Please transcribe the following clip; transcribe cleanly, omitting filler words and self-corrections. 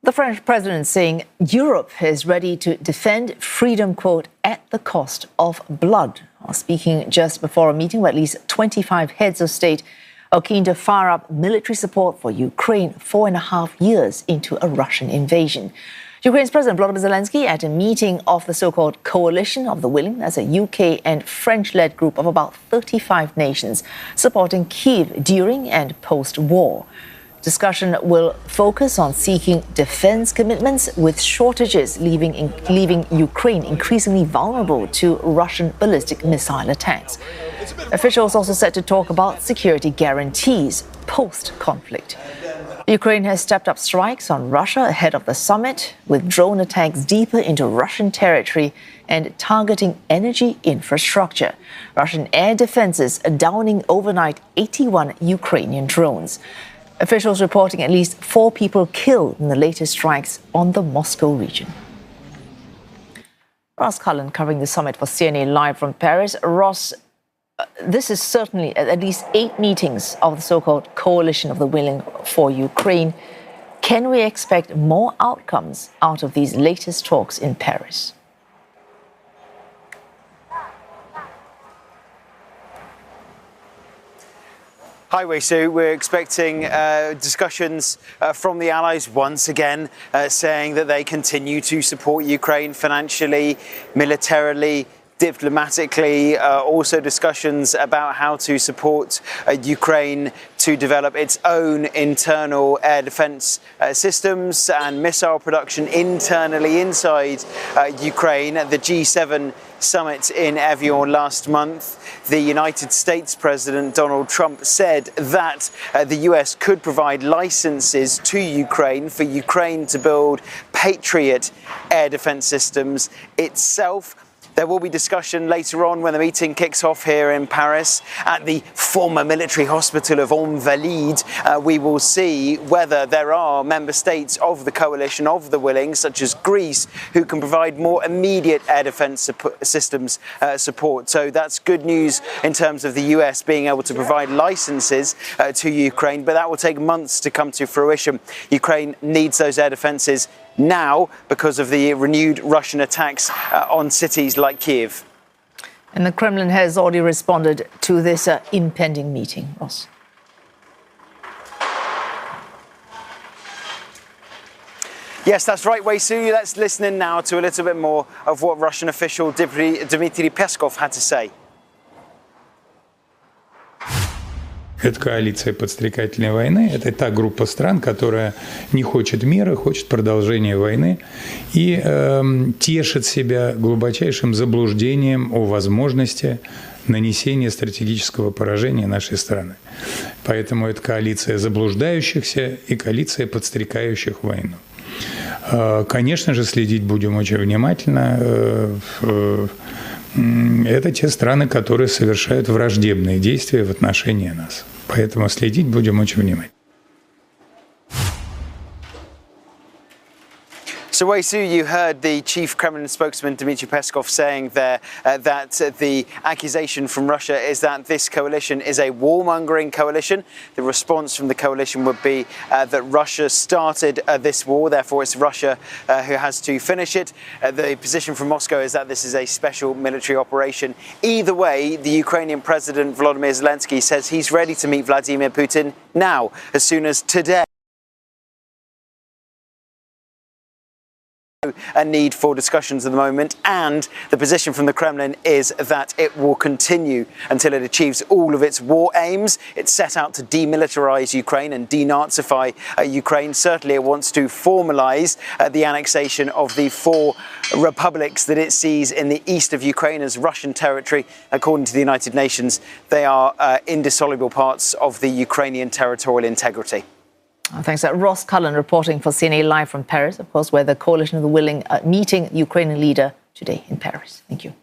The French president saying Europe is ready to defend freedom, quote, at the cost of blood. While speaking just before a meeting where at least 25 heads of state are keen to fire up military support for Ukraine 4.5 years into a Russian invasion. Ukraine's President Volodymyr Zelenskyy at a meeting of the so-called Coalition of the Willing, as a UK and French-led group of about 35 nations supporting Kyiv during and post-war. Discussion will focus on seeking defense commitments, with shortages leaving Ukraine increasingly vulnerable to Russian ballistic missile attacks. Officials also set to talk about security guarantees post-conflict. Ukraine has stepped up strikes on Russia ahead of the summit, with drone attacks deeper into Russian territory and targeting energy infrastructure. Russian air defenses are downing overnight 81 Ukrainian drones. Officials reporting at least 4 people killed in the latest strikes on the Moscow region. Ross Cullen covering the summit for CNA Live from Paris. Ross, this is certainly at least 8 meetings of the so-called Coalition of the Willing for Ukraine. Can we expect more outcomes out of these latest talks in Paris? Hi, Wei-Su. We're expecting discussions from the Allies once again, saying that they continue to support Ukraine financially, militarily, diplomatically, also discussions about how to support Ukraine to develop its own internal air defense systems and missile production internally inside Ukraine. At the G7 summit in Evian last month, the United States President Donald Trump said that the US could provide licenses to Ukraine for Ukraine to build Patriot air defense systems itself. There will be discussion later on when the meeting kicks off here in Paris at the former military hospital of Invalides. We will see whether there are member states of the coalition of the willing, such as Greece, who can provide more immediate air defense systems support. So that's good news in terms of the US being able to provide licenses to Ukraine, but that will take months to come to fruition. Ukraine needs those air defenses now because of the renewed Russian attacks on cities like Kyiv. And the Kremlin has already responded to this impending meeting, Ross. Yes, that's right, Wei-Su. Let's listen in now to a little bit more of what Russian official Dmitry Peskov had to say. Это коалиция подстрекательной войны, это та группа стран, которая не хочет мира, хочет продолжения войны и тешит себя глубочайшим заблуждением о возможности нанесения стратегического поражения нашей страны. Поэтому это коалиция заблуждающихся и коалиция подстрекающих войну. Конечно же, следить будем очень внимательно. Это те страны, которые совершают враждебные действия в отношении нас. Поэтому следить будем очень внимательно. So, Wei-Su, you heard the chief Kremlin spokesman Dmitry Peskov saying there that the accusation from Russia is that this coalition is a warmongering coalition. The response from the coalition would be that Russia started this war, therefore it's Russia who has to finish it. The position from Moscow is that this is a special military operation. Either way, the Ukrainian President Volodymyr Zelenskyy says he's ready to meet Vladimir Putin now, as soon as today. A need for discussions at the moment, and the position from the Kremlin is that it will continue until it achieves all of its war aims. It's set out to demilitarize Ukraine and denazify Ukraine. Certainly it wants to formalize the annexation of the 4 republics that it sees in the east of Ukraine as Russian territory. According to the United Nations, they are indissoluble parts of the Ukrainian territorial integrity. Thanks. Ross Cullen reporting for CNA Live from Paris, of course, where the Coalition of the Willing meeting Ukrainian leader today in Paris. Thank you.